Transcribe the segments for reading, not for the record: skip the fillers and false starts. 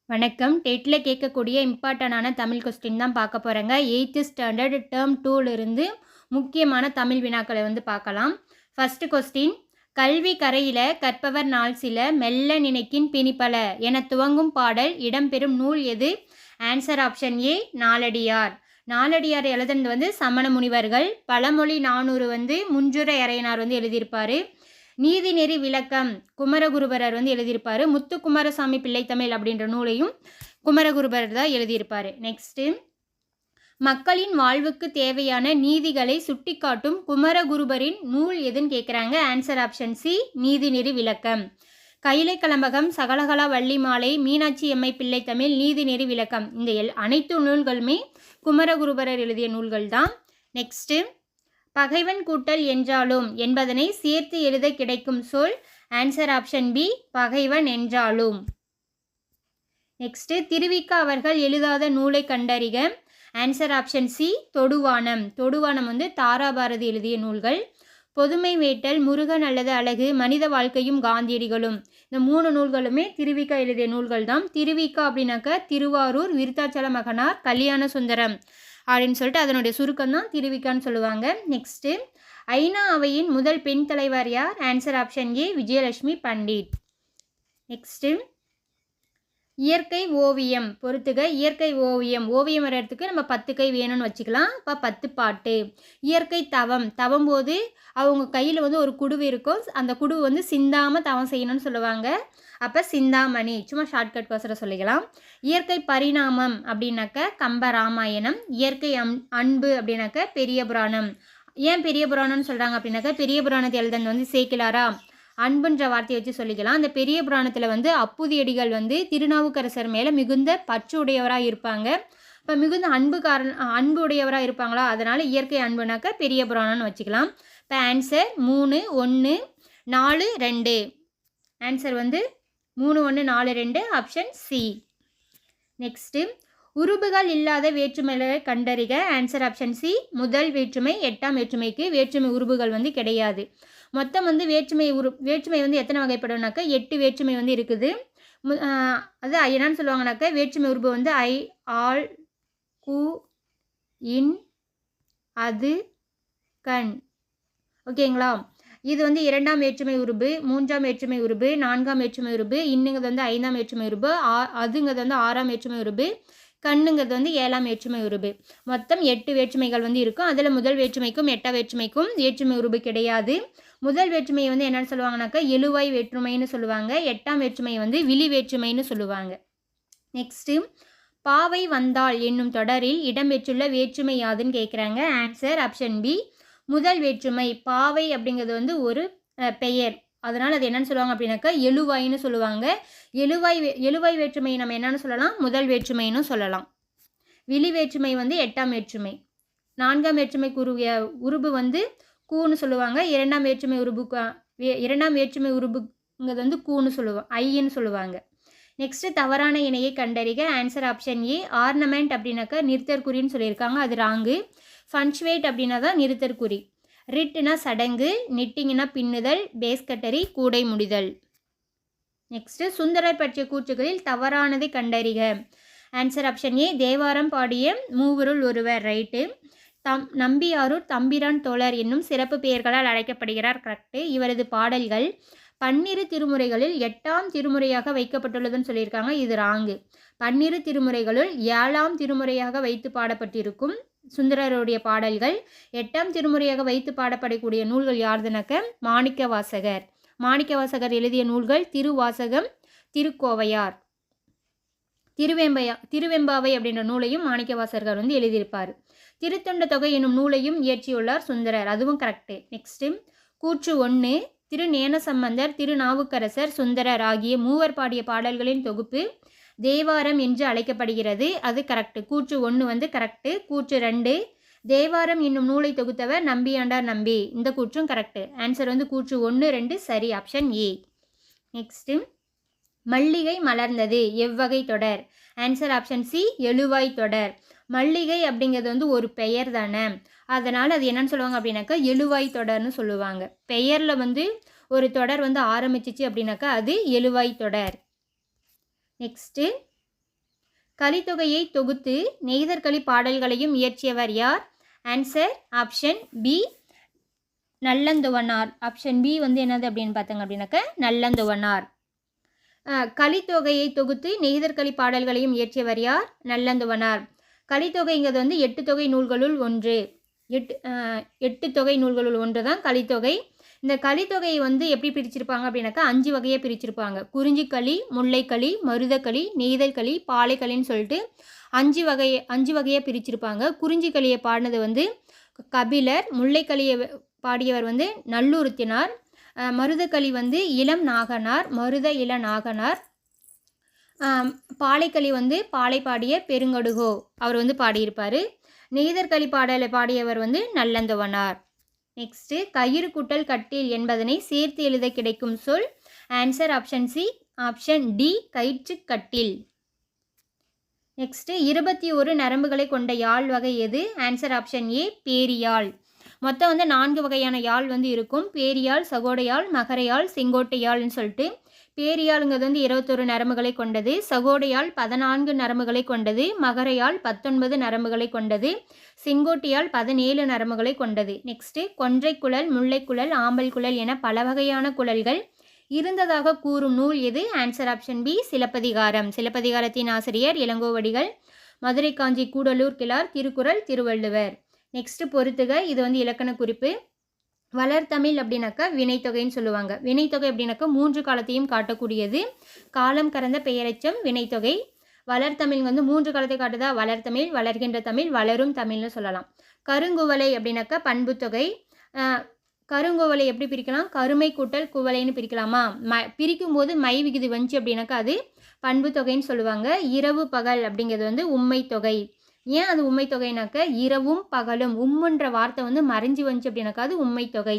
வணக்கம். டெட்டில் கேட்கக்கூடிய இம்பார்ட்டண்டான தமிழ் கொஸ்டின் தான் பார்க்க போகிறேங்க. 8th ஸ்டாண்டர்ட் டேர்ம் 2 இருந்து முக்கியமான தமிழ் வினாக்களை பார்க்கலாம். ஃபர்ஸ்ட் கொஸ்டின், கல்வி கரையில கற்பவர் நாள் சில மெல்ல நினைக்கின் பிணிப்பல என துவங்கும் பாடல் இடம்பெறும் நூல் எது? ஆன்சர் ஆப்ஷன் ஏ, நாலடியார். நாலடியார் எழுதுனது சமண முனிவர்கள். பழமொழி 400 முஞ்சுர அறையனார் எழுதியிருப்பார். நீதிநெறி விளக்கம் குமரகுருபரர் எழுதியிருப்பார். முத்துக்குமாரசாமி பிள்ளைத்தமிழ் அப்படின்ற நூலையும் குமரகுருபரர் தான் எழுதியிருப்பார். நெக்ஸ்ட்டு, மக்களின் வாழ்வுக்கு தேவையான நீதிகளை சுட்டிக்காட்டும் குமரகுருபரின் நூல் எதுன்னு கேட்குறாங்க. ஆன்சர் ஆப்ஷன் சி, நீதிநெறி விளக்கம். கைலை கலம்பகம், சகலகலா வள்ளி மாலை, மீனாட்சி எம்மை பிள்ளைத்தமிழ், நீதிநெறி விளக்கம், இந்த அனைத்து நூல்களுமே குமரகுருபரர் எழுதிய நூல்கள் தான். நெக்ஸ்ட்டு, பகைவன் கூட்டல் என்றாலும் என்பதனை சேர்த்து எழுத கிடைக்கும் சொல். ஆன்சர் ஆப்ஷன் பி, பகைவன் என்றாலும். நெக்ஸ்ட், திருவிக்க அவர்கள் எழுதாத நூலை கண்டறிக. ஆன்சர் ஆப்ஷன் சி, தொடுவானம். தொடுவானம் தாராபாரதி எழுதிய நூல்கள். பொதுமை வேட்டல், முருகன் அல்லது அழகு, மனித வாழ்க்கையும் காந்தியடிகளும், இந்த 3 நூல்களுமே திருவிக்கா எழுதிய நூல்கள் தான். திருவிக்கா அப்படின்னாக்க திருவாரூர் விருத்தாச்சல மகனார் கல்யாண சுந்தரம் அப்படின்னு சொல்லிட்டு அதனுடைய சுருக்கம் தான் திருவிக்கான்னு சொல்லுவாங்க. நெக்ஸ்ட்டு, ஐநா அவையின் முதல் பெண் தலைவர் யார்? ஆன்சர் ஆப்ஷன் ஏ, விஜயலட்சுமி பண்டிட். நெக்ஸ்ட்டு, இயற்கை ஓவியம் பொறுத்துக. இயற்கை ஓவியம், ஓவியம் வரைகிறதுக்கு நம்ம 10 கை வேணும்னு வச்சுக்கலாம். இப்போ 10 பாட்டு. இயற்கை தவம், தவம் போது அவங்க கையில் ஒரு குடுவு இருக்கும். அந்த குடுவு சிந்தாமல் தவம் செய்யணும்னு சொல்லுவாங்க. அப்போ சிந்தாமணி, சும்மா ஷார்ட்கட் கோசரம் சொல்லிக்கலாம். இயற்கை பரிணாமம் அப்படின்னாக்க கம்ப ராமாயணம். இயற்கை அன்பு அப்படின்னாக்க பெரிய புராணம். ஏன் பெரிய புராணம்னு சொல்கிறாங்க அப்படின்னாக்க பெரிய புராணத்தை எழுதுனது சேக்கிலாரா, அன்புன்ற வார்த்தையை வச்சு சொல்லிக்கலாம். அந்த பெரிய புராணத்தில் அப்புதியடிகள் திருநாவுக்கரசர் மேலே மிகுந்த பற்று உடையவராக இருப்பாங்க. இப்போ மிகுந்த அன்பு உடையவராக இருப்பாங்களா, அதனால் இயற்கை அன்புனாக்க பெரிய புராணம்னு வச்சுக்கலாம். இப்போ answer 3, 1, 4, 2. Answer 3, 1, 4, 2 option C. Next, உருபுகள் இல்லாத வேற்றுமைகளை கண்டறிக. ஆன்சர் ஆப்ஷன் சி, முதல் வேற்றுமை 8ஆம் வேற்றுமைக்கு வேற்றுமை உருபுகள் கிடையாது. மொத்தம் வேற்றுமை எத்தனை வகைப்படும்னாக்க 8 வேற்றுமை இருக்குது. அது என்னன்னு சொல்லுவாங்கனாக்க வேற்றுமை உருபு ஐ, ஆல், கு, இன், அது, கண். ஓகேங்களா? இது 2ஆம் வேற்றுமை உருபு, 3ஆம் வேற்றுமை உருபு, 4ஆம் வேற்றுமை உருபு, இன்னுங்கிறது 5ஆம் வேற்றுமை உருபு, அதுங்கிறது 6ஆம் வேற்றுமை உருபு, கண்ணுங்கிறது 7ஆம் வேற்றுமை உருபு. மொத்தம் 8 வேற்றுமைகள் இருக்கும். அதில் முதல் வேற்றுமைக்கும் 8ஆம் வேற்றுமைக்கும் வேற்றுமை உருபு கிடையாது. முதல் வேற்றுமையை என்னென்னு சொல்லுவாங்கனாக்கா எழுவாய் வேற்றுமைன்னு சொல்லுவாங்க. 8ஆம் வேற்றுமை விழி வேற்றுமைன்னு சொல்லுவாங்க. நெக்ஸ்ட்டு, பாவை வந்தாள் என்னும் தொடரில் இடம்பெற்றுள்ள வேற்றுமை யாதுன்னு கேட்குறாங்க. ஆன்சர் ஆப்ஷன் பி, முதல் வேற்றுமை. பாவை அப்படிங்கிறது ஒரு பெயர், அதனால் அது என்னென்னு சொல்லுவாங்க அப்படின்னாக்கா எழுவாய்னு சொல்லுவாங்க. எழுவாய் வேற்றுமை நம்ம என்னென்னு சொல்லலாம்? முதல் வேற்றுமைன்னு சொல்லலாம். விழி வேற்றுமை 8ஆம் வேற்றுமை. 4ஆம் வேற்றுமைக்கு உருபு கூன்னு சொல்லுவாங்க. 2ஆம் வேற்றுமை உருபுங்கிறது கூன்னு சொல்லுவாங்க, ஐன்னு சொல்லுவாங்க. நெக்ஸ்ட்டு, தவறான இணையை கண்டறிக. ஆன்சர் ஆப்ஷன் ஏ, ஆர்னமெண்ட் அப்படின்னாக்கா நிறுத்தற்குறின்னு சொல்லியிருக்காங்க, அது ராங்கு. ஃபன்ச்சுவேட் அப்படின்னா தான் நிறுத்தற்குறி. ரிட்னா சடங்கு, நிட்டிங்னா பின்னுதல், பேஸ்கட்டரி கூடை முடிதல். நெக்ஸ்ட்டு, சுந்தரர் பற்றிய கூற்றுகளில் தவறானதை கண்டறிக. ஆன்சர் ஆப்ஷன் ஏ, தேவாரம் பாடிய மூவருள் ஒருவர், ரைட்டு. நம்பியாரூர் தம்பிரான் தோழர் என்னும் சிறப்பு பெயர்களால் அழைக்கப்படுகிறார், கரெக்டு. இவரது பாடல்கள் 12 திருமுறைகளில் 8ஆம் திருமுறையாக வைக்கப்பட்டுள்ளதுன்னு சொல்லியிருக்காங்க, இது ராங்கு. 12 திருமுறைகளுள் 7ஆம் திருமுறையாக வைத்து பாடப்பட்டிருக்கும் சுந்தரருடைய பாடல்கள். 8ஆம் திருமுறையாக வைத்து பாடப்படக்கூடிய நூல்கள் யாருதுனாக்க மாணிக்க வாசகர். மாணிக்க வாசகர் எழுதிய நூல்கள் திருவாசகம், திருக்கோவையார், திருவெம்பாவை அப்படின்ற நூலையும் மாணிக்க வாசகர் எழுதியிருப்பார். திருத்தொண்ட தொகை என்னும் நூலையும் இயற்றியுள்ளார் சுந்தரர், அதுவும் கரெக்டு. நெக்ஸ்ட்டு, கூற்று 1, திரு ஞானசம்பந்தர், திருநாவுக்கரசர், சுந்தரர் ஆகிய மூவர் பாடிய பாடல்களின் தொகுப்பு தேவாரம் என்று அழைக்கப்படுகிறது, அது கரெக்டு. கூற்று 1 கரெக்டு. கூற்று 2, தேவாரம் என்னும் நூலை தொகுத்தவர் நம்பியாண்டார் நம்பி, இந்த கூற்றும் கரெக்டு. ஆன்சர் கூற்று 1, 2 சரி, ஆப்ஷன் ஏ. நெக்ஸ்ட்டு, மல்லிகை மலர்ந்தது எவ்வகை தொடர்? ஆன்சர் ஆப்ஷன் சி, எழுவாய் தொடர். மல்லிகை அப்படிங்கிறது ஒரு பெயர் தானே, அதனால் அது என்னன்னு சொல்லுவாங்க அப்படின்னாக்கா எழுவாய் தொடர்னு சொல்லுவாங்க. பெயரில் ஒரு தொடர் ஆரம்பிச்சிச்சு அப்படின்னாக்கா அது எழுவாய் தொடர். நெக்ஸ்ட்டு, கலித்தொகையை தொகுத்து நெய்தற்களி பாடல்களையும் இயற்றியவர் யார்? Answer option B Nallanthuvanar. Option B வந்து என்னது அப்படின்னு பார்த்தாங்க அப்படின்னாக்க நல்லந்துவனார். கலித்தொகையை தொகுத்து நெய்தற்களி பாடல்களையும் இயற்றியவர் யார்? நல்லந்துவனார். கலித்தொகைங்கிறது வந்து 8 தொகை நூல்களுள் ஒன்று. 8 தொகை நூல்களுள் ஒன்று தான் கலித்தொகை. இந்த கலித்தொகையை வந்து எப்படி பிரிச்சிருப்பாங்க அப்படின்னாக்கா 5 வகையாக பிரிச்சிருப்பாங்க. குறிஞ்சிக்களி, முல்லைக்களி, மருதக்களி, நெய்தல்களி, பாலைக்களின்னு சொல்லிட்டு 5 வகையாக பிரிச்சிருப்பாங்க. குறிஞ்சிக்களியை பாடினது வந்து கபிலர், முல்லைக்களியை பாடியவர் வந்து நல்லூர்த்தினார், மருதக்களி வந்து இளம் நாகனார், மருத இள நாகனார், பாலைக்களி வந்து பாலை பாடிய பெருங்கடுகோ அவர் வந்து பாடியிருப்பார். நெய்தற்களி பாடலை பாடியவர் வந்து நல்லந்துவனார். நெக்ஸ்ட்டு கயிறு கூட்டல் கட்டில் என்பதனை சேர்த்து எழுத கிடைக்கும் சொல்? Answer option C. Option D கயிற்று கட்டில். நெக்ஸ்ட்டு 21 நரம்புகளை கொண்ட யாழ் வகை எது? ஆன்சர் ஆப்ஷன் ஏ பேரியாழ். மொத்தம் வந்து 4 வகையான யாழ் வந்து இருக்கும். பேரியாழ், சகோடையாழ், மகரையாழ், செங்கோட்டையாழ்னு சொல்லிட்டு. பேரியாழுங்கிறது வந்து 21 நரம்புகளை கொண்டது, சகோடையாழ் 14 நரம்புகளை கொண்டது, மகரையாழ் 19 நரம்புகளை கொண்டது, செங்கோட்டையாழ் 17 நரம்புகளை கொண்டது. நெக்ஸ்ட்டு கொன்றைக்குழல், முல்லைக்குழல், ஆம்பல் குழல் என பல வகையான குழல்கள் இருந்ததாக கூறும் நூல் எது? Answer option B Silappatikaram. சிலப்பதிகாரத்தின் ஆசிரியர் இளங்கோவடிகள். மதுரை காஞ்சி கூடலூர் கிழார், திருக்குறள் திருவள்ளுவர். நெக்ஸ்ட்டு பொறுத்துக. இது வந்து இலக்கண குறிப்பு. வளர்தமிழ் அப்படின்னாக்கா வினைத்தொகைன்னு சொல்லுவாங்க. வினைத்தொகை அப்படின்னாக்கா 3 காலத்தையும் காட்டக்கூடியது. காலம் கறந்த பெயரெச்சம் வினைத்தொகை. வளர்தமிழ் வந்து 3 காலத்தை காட்டுதா? வளர்தமிழ், வளர்கின்ற தமிழ், வளரும் தமிழ்னு சொல்லலாம். கருங்குவலை அப்படின்னாக்கா பண்புத்தொகை. கருங்குவலை எப்படி பிரிக்கலாம்? கருமை கூட்டல் குவலைன்னு பிரிக்கலாமா? பிரிக்கும் போது மை விகுதி வந்துச்சு அப்படின்னாக்கா அது பண்புத்தொகைன்னு சொல்லுவாங்க. இரவு பகல் அப்படிங்கிறது வந்து உண்மை தொகை. ஏன் அது உண்மை தொகைனாக்க இரவும் பகலும் உம்முன்ற வார்த்தை வந்து மறைஞ்சி வந்துச்சு அப்படின்னாக்கா அது உண்மை தொகை.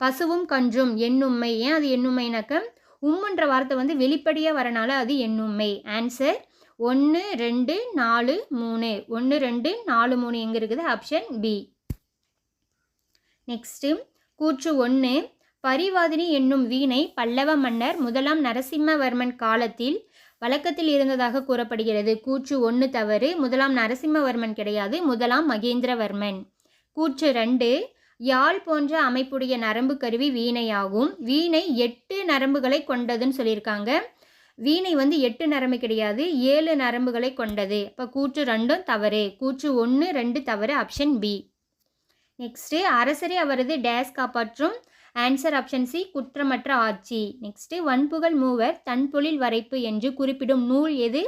பசுவும் கன்றும் எண்ணுண்மை. ஏன் அது எண்ணுண்மைனாக்க உம்முன்ற வார்த்தை வந்து வெளிப்படையாக வரனால அது எண்ணுண்மை. ஆன்சர் 1 2 4 3. 1 2 4 3 எங்கே இருக்குது? Option B. நெக்ஸ்ட்டு கூற்று 1. பரிவாதினி என்னும் வீணை பல்லவ மன்னர் முதலாம் நரசிம்மவர்மன் காலத்தில் வழக்கத்தில் இருந்ததாக கூறப்படுகிறது. கூற்று 1 தவறு. முதலாம் நரசிம்மவர்மன் கிடையாது, முதலாம் மகேந்திரவர்மன். கூற்று 2. யாழ் போன்ற அமைப்புடைய நரம்பு கருவி வீணையாகும். வீணை 8 நரம்புகளை கொண்டதுன்னு சொல்லியிருக்காங்க. வீணை வந்து 8 நரம்பு கிடையாது, 7 நரம்புகளை கொண்டது. இப்போ கூற்று 2 தவறு. கூற்று 1 2 தவறு. Option B. நெக்ஸ்ட்டு அரசரை அவரது டேஸ் காப்பாற்றும். ஆன்சர் ஆப்ஷன் சி குற்றமற்ற ஆட்சி. நெக்ஸ்ட்டு வன்புகழ் மூவர் தன்பொழில் வரைப்பு என்று குறிப்பிடும் நூல் எது?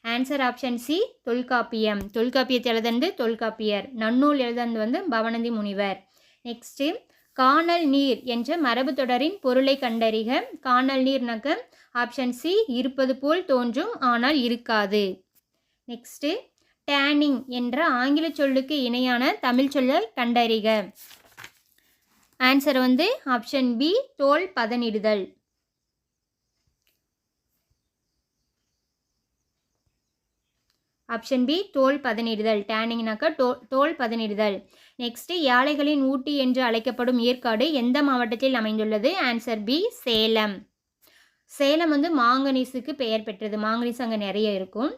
Answer option C Tolkappiyam. தொல்காப்பியத்தை எழுதந்து தொல்காப்பியர். நன்னூல் எழுதந்து வந்து பவனந்தி முனிவர். நெக்ஸ்ட்டு காணல் நீர் என்ற மரபு தொடரின் பொருளை கண்டறிக. காணல் நீர்னாக்க ஆப்ஷன் சி இருப்பது போல் தோன்றும் ஆனால் இருக்காது. நெக்ஸ்ட்டு டேனிங் என்ற ஆங்கில சொல்லுக்கு இணையான தமிழ் சொல்லை கண்டறிக. ஆன்சர் வந்து ஆப்ஷன் பி தோல் பதனிடுதல். ஆப்ஷன் பி தோல் பதனிடுதல். டேனிங்னாக்கா தோல் பதனிடுதல். நெக்ஸ்ட் யாழைகளின் ஊட்டி என்று அழைக்கப்படும் ஏற்காடு எந்த மாவட்டத்தில் அமைந்துள்ளது? Answer B Salem. சேலம் வந்து மாங்கனீஸுக்கு பெயர் பெற்றது. மாங்கனீஸ் அங்கே நிறைய இருக்கும்.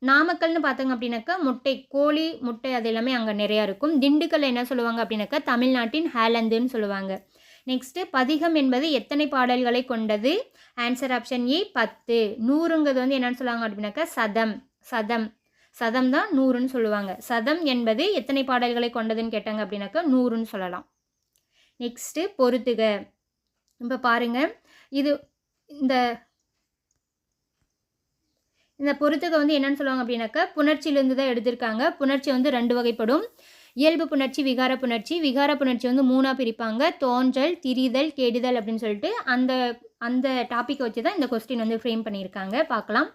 நாமக்கல்னு பார்த்தாங்க அப்படின்னாக்கா முட்டை, கோழி முட்டை அது எல்லாமே அங்கே நிறையா இருக்கும். திண்டுக்கல் என்ன சொல்லுவாங்க அப்படின்னாக்கா தமிழ்நாட்டின் ஹேலந்துன்னு சொல்லுவாங்க. நெக்ஸ்ட்டு பதிகம் என்பது எத்தனை பாடல்களை கொண்டது? ஆன்சர் ஆப்ஷன் ஏ 10. 100ங்கிறது வந்து என்னென்னு சொல்லுவாங்க அப்படின்னாக்கா சதம். சதம் தான் 100ன்னு சொல்லுவாங்க. சதம் என்பது எத்தனை பாடல்களை கொண்டதுன்னு கேட்டாங்க அப்படின்னாக்கா 100ன்னு சொல்லலாம். நெக்ஸ்ட்டு பொறுத்துக. இப்போ பாருங்கள், இது இந்த பொறுத்துக வந்து என்னென்னு சொல்லுவாங்க அப்படின்னாக்கா புணர்ச்சியிலேருந்து தான் எடுத்திருக்காங்க. புணர்ச்சி வந்து 2 வகைப்படும். இயல்பு புணர்ச்சி, விகார புணர்ச்சி. விகார புணர்ச்சி வந்து 3ஆக பிரிப்பாங்க. தோன்றல், திரிதல், கெடுதல் அப்படின்னு சொல்லிட்டு அந்த டாப்பிக்கை வச்சு தான் இந்த கொஸ்டின் வந்து ஃப்ரேம் பண்ணியிருக்காங்க. பார்க்கலாம்.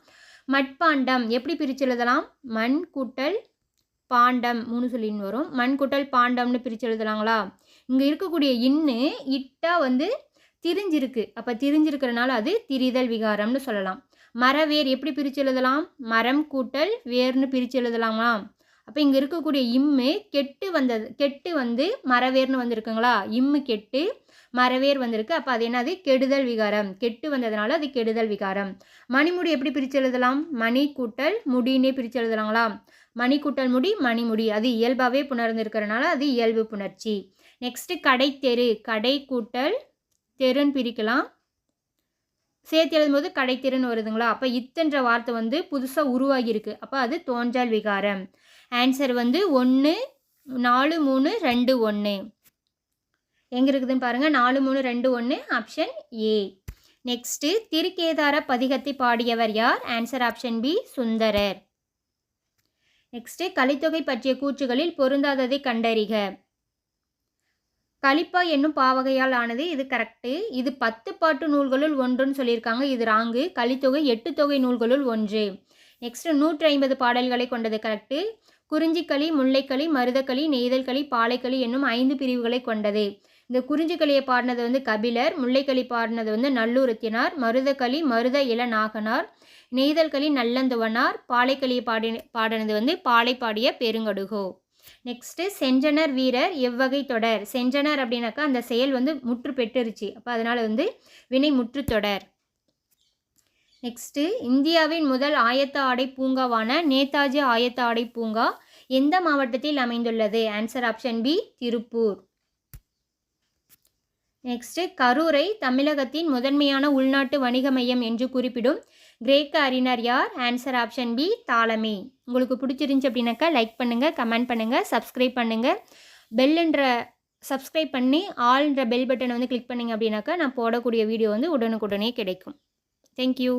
மட்பாண்டம் எப்படி பிரித்து எழுதலாம்? மண் கூட்டல் பாண்டம் 3 சொல்லின்னு வரும். மண் கூட்டல் பாண்டம்னு பிரித்து எழுதலாங்களா? இங்கே இருக்கக்கூடிய இன்னு இட்டா வந்து திரிஞ்சிருக்கு. அப்போ திரிஞ்சிருக்கிறனால அது திரிதல் விகாரம்னு சொல்லலாம். மரவேர் எப்படி பிரித்து எழுதலாம்? மரம் கூட்டல் வேர்னு பிரித்து எழுதலாமா? அப்போ இங்கே இருக்கக்கூடிய இம்மு கெட்டு வந்து மரவேர்னு வந்திருக்குங்களா? இம்மு கெட்டு மரவேர் வந்திருக்கு. அப்போ அது என்னது? கெடுதல் விகாரம். கெட்டு வந்ததுனால அது கெடுதல் விகாரம். மணிமுடி எப்படி பிரித்து எழுதலாம்? மணி கூட்டல் முடின்னே பிரித்து எழுதலாங்களா? மணி கூட்டல் முடி மணிமுடி. அது இயல்பாகவே புணர்ந்துருக்கிறனால அது இயல்பு புணர்ச்சி. நெக்ஸ்ட்டு கடை தெரு. கடை கூட்டல் தெருன்னு பிரிக்கலாம். சேர்த்து எழுதும்போது கடை தெருன்னு வருதுங்களா? அப்போ இத்தன்ற வார்த்தை வந்து புதுசாக உருவாகியிருக்கு. அப்போ அது தோன்றல் விகாரம். ஆன்சர் வந்து 1 4 3 2 1. எங்கே இருக்குதுன்னு பாருங்கள். 4 3 2 1 ஆப்ஷன் ஏ. நெக்ஸ்ட்டு திருக்கேதார பதிகத்தை பாடியவர் யார்? Answer option B Sundarar. Next கலித்தொகை பற்றிய கூற்றுகளில் பொருந்தாததை கண்டறிக. கலிப்பா என்னும் பாவகையால் ஆனது. இது கரெக்டு. இது 10 பாட்டு நூல்களுள் ஒன்றுன்னு சொல்லியிருக்காங்க. இது ராங்கு. கலித்தொகை 8 தொகை நூல்களுள் ஒன்று. நெக்ஸ்ட்டு 150 பாடல்களை கொண்டது. கரெக்டு. குறிஞ்சிக்களி, முல்லைக்களி, மருதக்களி, நெய்தல்களி, பாலைக்களி என்னும் 5 பிரிவுகளை கொண்டது. இந்த குறிஞ்சிக்களியை பாடினது வந்து கபிலர், முல்லைக்களி பாடினது வந்து நல்லூரத்தினார், மருதக்களி மருத இள நாகனார், நெய்தல்களி நல்லந்துவனார், பாலைக்களியை பாடினது வந்து பாலை பாடிய பெருங்கடுகோ. நெக்ஸ்ட்டு சென்றனர் வீரர் எவ்வகை தொடர். சென்றனர் அப்படின்னாக்கா அந்த செயல் வந்து முற்று பெற்றுருச்சு. அப்போ அதனால் வந்து வினை முற்று தொடர். நெக்ஸ்ட்டு இந்தியாவின் முதல் ஆயத்த ஆடை பூங்காவான நேதாஜி ஆயத்த ஆடை பூங்கா எந்த மாவட்டத்தில் அமைந்துள்ளது? Answer option B Tiruppur. Next கரூரை தமிழகத்தின் முதன்மையான உள்நாட்டு வணிக மையம் என்று குறிப்பிடும் கிரேக்க அறிஞர் யார்? Answer option B Ptolemy. உங்களுக்கு பிடிச்சிருந்துச்சி அப்படின்னாக்கா லைக் பண்ணுங்கள், கமெண்ட் பண்ணுங்கள், சப்ஸ்கிரைப் பண்ணுங்கள். சப்ஸ்கிரைப் பண்ணி ஆல்ன்ற பெல் பட்டனை வந்து கிளிக் பண்ணிங்க அப்படின்னாக்கா நான் போடக்கூடிய வீடியோ வந்து உடனுக்குடனே கிடைக்கும். தேங்க்யூ.